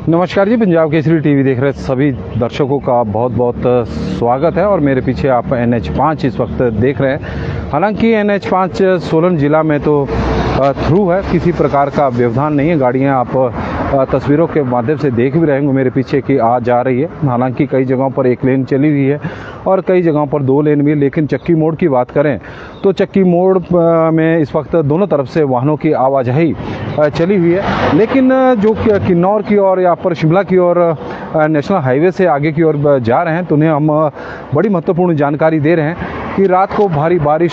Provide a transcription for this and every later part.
नमस्कार जी, पंजाब केसरी टीवी देख रहे सभी दर्शकों का बहुत बहुत स्वागत है। और मेरे पीछे आप NH5 इस वक्त देख रहे हैं। हालांकि NH5 सोलन ज़िला में तो थ्रू है, किसी प्रकार का व्यवधान नहीं है। गाड़ियां आप तस्वीरों के माध्यम से देख भी रहे होंगे मेरे पीछे कि आ जा रही है। हालांकि कई जगहों पर एक लेन चली हुई है और कई जगहों पर दो लेन भी है। लेकिन चक्की मोड़ की बात करें तो चक्की मोड़ में इस वक्त दोनों तरफ से वाहनों की आवाजाही चली हुई है। लेकिन जो किन्नौर की ओर या पर शिमला की ओर नेशनल हाईवे से आगे की ओर जा रहे हैं तो उन्हें हम बड़ी महत्वपूर्ण जानकारी दे रहे हैं कि रात को भारी बारिश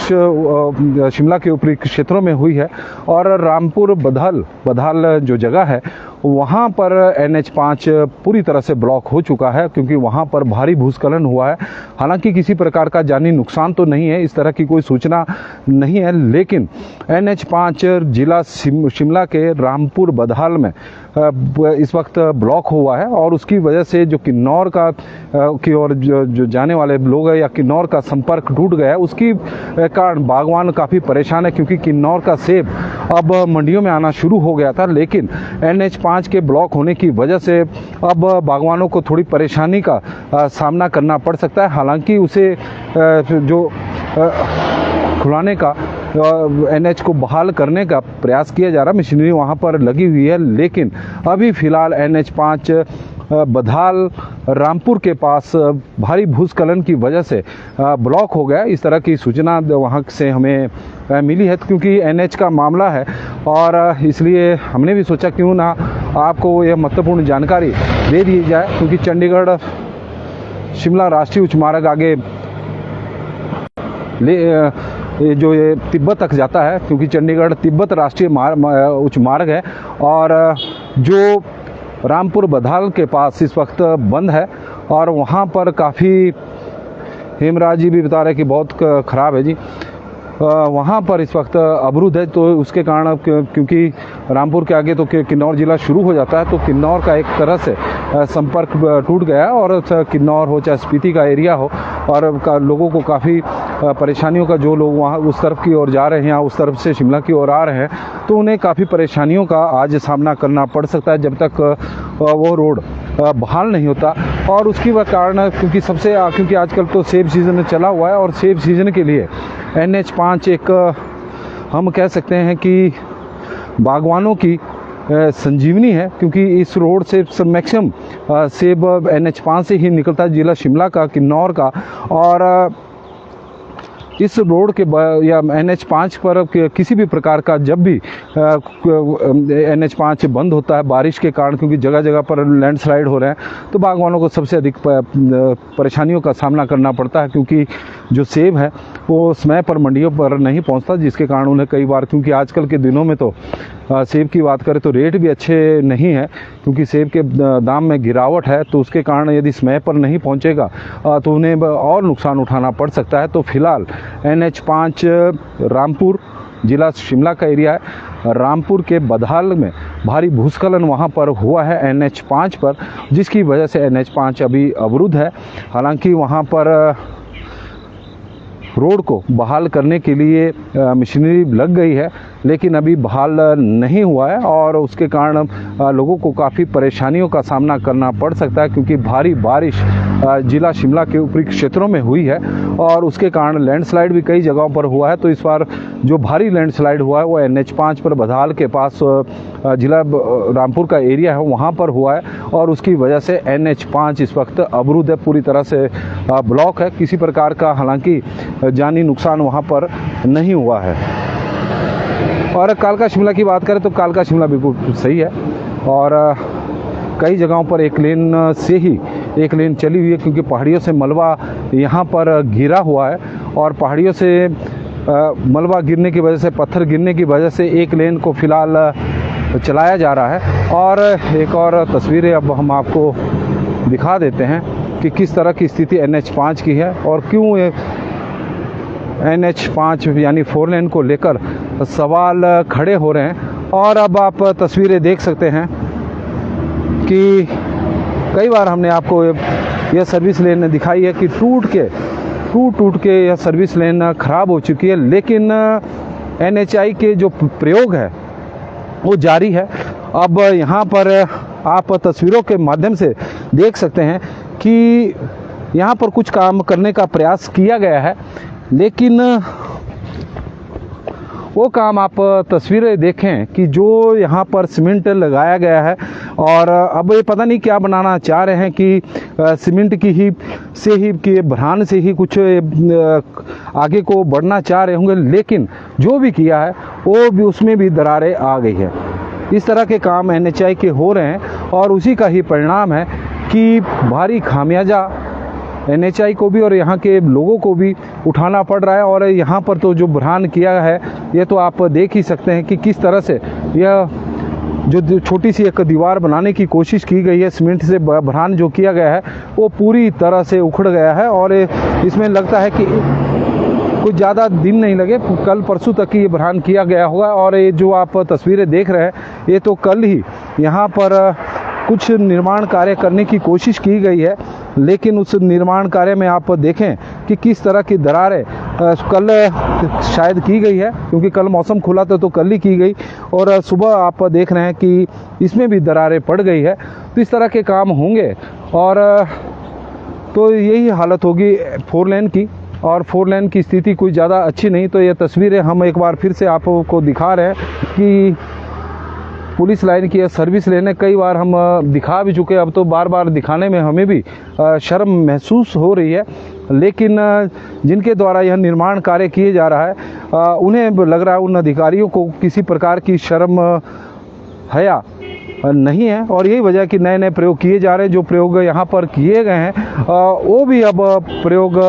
शिमला के ऊपरी क्षेत्रों में हुई है और रामपुर बधाल जो जगह है वहाँ पर NH5 पूरी तरह से ब्लॉक हो चुका है, क्योंकि वहाँ पर भारी भूस्खलन हुआ है। हालांकि किसी प्रकार का जानी नुकसान तो नहीं है, इस तरह की कोई सूचना नहीं है। लेकिन NH5 जिला शिमला के रामपुर बधाल में इस वक्त ब्लॉक हुआ है और उसकी वजह से जो किन्नौर की ओर जो जाने वाले लोग हैं या किन्नौर का संपर्क टूट गया है, उसकी कारण बागवान काफ़ी परेशान है। क्योंकि किन्नौर का सेब अब मंडियों में आना शुरू हो गया था, लेकिन NH5 के ब्लॉक होने की वजह से अब बागवानों को थोड़ी परेशानी का सामना करना पड़ सकता है। हालांकि उसे जो खुलाने का NH को बहाल करने का प्रयास किया जा रहा है, मशीनरी वहाँ पर लगी हुई है। लेकिन अभी फ़िलहाल NH5 बधाल रामपुर के पास भारी भूस्खलन की वजह से ब्लॉक हो गया। इस तरह की सूचना वहाँ से हमें मिली है, क्योंकि NH का मामला है और इसलिए हमने भी सोचा क्यों ना आपको यह महत्वपूर्ण जानकारी दे दी जाए। क्योंकि चंडीगढ़ शिमला राष्ट्रीय उच्च मार्ग आगे जो ये तिब्बत तक जाता है, क्योंकि चंडीगढ़ तिब्बत राष्ट्रीय उच्च मार्ग है और जो रामपुर बधाल के पास इस वक्त बंद है और वहाँ पर काफ़ी हेमराज जी भी बता रहे कि बहुत ख़राब है जी। वहाँ पर इस वक्त अवरुद्ध है। तो उसके कारण क्योंकि रामपुर के आगे तो किन्नौर ज़िला शुरू हो जाता है, तो किन्नौर का एक तरह से संपर्क टूट गया है और किन्नौर हो चाहे स्पीति का एरिया हो और लोगों को काफ़ी परेशानियों का, जो लोग वहाँ उस तरफ की ओर जा रहे हैं या उस तरफ से शिमला की ओर आ रहे हैं, तो उन्हें काफ़ी परेशानियों का आज सामना करना पड़ सकता है जब तक वो रोड बहाल नहीं होता। और उसकी वह कारण क्योंकि आजकल तो सेब सीज़न चला हुआ है और सेब सीज़न के लिए NH5 एक हम कह सकते हैं कि बागवानों की संजीवनी है। क्योंकि इस रोड से मैक्सिमम सेब NH5 से ही निकलता है, जिला शिमला का, किन्नौर का। और इस रोड के या NH5 पर किसी भी प्रकार का जब भी NH5 बंद होता है बारिश के कारण, क्योंकि जगह जगह पर लैंडस्लाइड हो रहे हैं, तो बागवानों को सबसे अधिक परेशानियों का सामना करना पड़ता है। क्योंकि जो सेब है वो समय पर मंडियों पर नहीं पहुंचता, जिसके कारण उन्हें कई बार, क्योंकि आजकल के दिनों में तो सेब की बात करें तो रेट भी अच्छे नहीं है, क्योंकि सेब के दाम में गिरावट है। तो उसके कारण यदि समय पर नहीं पहुंचेगा तो उन्हें और नुकसान उठाना पड़ सकता है। तो फिलहाल NH5 रामपुर जिला शिमला का एरिया है, रामपुर के बधाल में भारी भूस्खलन वहाँ पर हुआ है NH5 पर, जिसकी वजह से NH5 अभी अवरुद्ध है। हालांकि वहाँ पर रोड को बहाल करने के लिए मशीनरी लग गई है, लेकिन अभी बहाल नहीं हुआ है और उसके कारण लोगों को काफ़ी परेशानियों का सामना करना पड़ सकता है। क्योंकि भारी बारिश जिला शिमला के ऊपरी क्षेत्रों में हुई है और उसके कारण लैंडस्लाइड भी कई जगहों पर हुआ है। तो इस बार जो भारी लैंडस्लाइड हुआ है वो NH5 पर बधाल के पास जिला रामपुर का एरिया है वहाँ पर हुआ है और उसकी वजह से NH5 इस वक्त अवरुद्ध है, पूरी तरह से ब्लॉक है। किसी प्रकार का हालांकि जानी नुकसान वहाँ पर नहीं हुआ है। और कालका शिमला की बात करें तो कालका शिमला बिल्कुल सही है और कई जगहों पर एक लेन से ही एक लेन चली हुई है, क्योंकि पहाड़ियों से मलबा यहाँ पर घिरा हुआ है और पहाड़ियों से मलबा गिरने की वजह से, पत्थर गिरने की वजह से एक लेन को फिलहाल चलाया जा रहा है। और एक और तस्वीरें अब हम आपको दिखा देते हैं कि किस तरह की स्थिति NH5 की है और क्यों ये NH5 यानी 4 लेन को लेकर सवाल खड़े हो रहे हैं। और अब आप तस्वीरें देख सकते हैं कि कई बार हमने आपको यह सर्विस लेन दिखाई है कि टूट के यह सर्विस लेन ख़राब हो चुकी है। लेकिन NHI के जो प्रयोग है वो जारी है। अब यहाँ पर आप तस्वीरों के माध्यम से देख सकते हैं कि यहाँ पर कुछ काम करने का प्रयास किया गया है, लेकिन वो काम आप तस्वीरें देखें कि जो यहाँ पर सीमेंट लगाया गया है और अब ये पता नहीं क्या बनाना चाह रहे हैं कि सीमेंट की ही से ही कि भरान से ही कुछ आगे को बढ़ना चाह रहे होंगे, लेकिन जो भी किया है वो भी उसमें भी दरारें आ गई है। इस तरह के काम NHAI के हो रहे हैं और उसी का ही परिणाम है कि भारी खामियाजा NHAI को भी और यहाँ के लोगों को भी उठाना पड़ रहा है। और यहाँ पर तो जो बुरहान किया है ये तो आप देख ही सकते हैं कि किस तरह से यह जो छोटी सी एक दीवार बनाने की कोशिश की गई है, सीमेंट से बुरहान जो किया गया है वो पूरी तरह से उखड़ गया है। और इसमें लगता है कि कुछ ज़्यादा दिन नहीं लगे, कल परसों तक ही ये बुरहान किया गया होगा। और ये जो आप तस्वीरें देख रहे हैं ये तो कल ही यहाँ पर कुछ निर्माण कार्य करने की कोशिश की गई है, लेकिन उस निर्माण कार्य में आप देखें कि किस तरह की दरारें कल शायद की गई है, क्योंकि कल मौसम खुला था तो कल ही की गई और सुबह आप देख रहे हैं कि इसमें भी दरारें पड़ गई है। तो इस तरह के काम होंगे और तो यही हालत होगी 4 लेन की, और 4 लेन की स्थिति कोई ज़्यादा अच्छी नहीं। तो ये तस्वीरें हम एक बार फिर से आपको दिखा रहे हैं कि पुलिस लाइन की सर्विस लेने कई बार हम दिखा भी चुके, अब तो बार बार दिखाने में हमें भी शर्म महसूस हो रही है। लेकिन जिनके द्वारा यह निर्माण कार्य किए जा रहा है उन्हें लग रहा है उन अधिकारियों को किसी प्रकार की शर्म हया नहीं है, और यही वजह कि नए नए प्रयोग किए जा रहे हैं। जो प्रयोग यहाँ पर किए गए हैं वो भी अब प्रयोग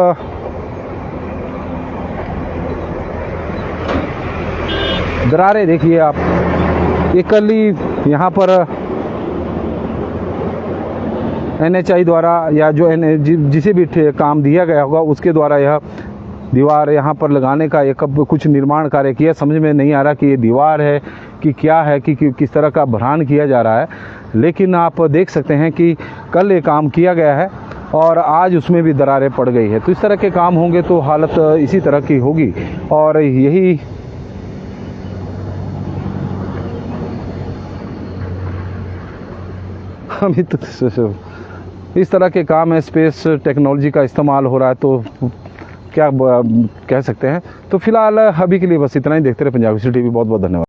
दरारें देखिए आप, ये कल ही यहाँ पर NHAI द्वारा या जो जिसे भी काम दिया गया होगा उसके द्वारा यह दीवार यहाँ पर लगाने का एक कुछ निर्माण कार्य किया। समझ में नहीं आ रहा कि ये दीवार है कि क्या है कि किस तरह का बुरहान किया जा रहा है, लेकिन आप देख सकते हैं कि कल ये काम किया गया है और आज उसमें भी दरारें पड़ गई है। तो इस तरह के काम होंगे तो हालत इसी तरह की होगी। और यही अभी तो इस तरह के काम है, स्पेस टेक्नोलॉजी का इस्तेमाल हो रहा है, तो क्या कह सकते हैं। तो फिलहाल अभी के लिए बस इतना ही। देखते रहे पंजाब विज़न TV। बहुत बहुत धन्यवाद।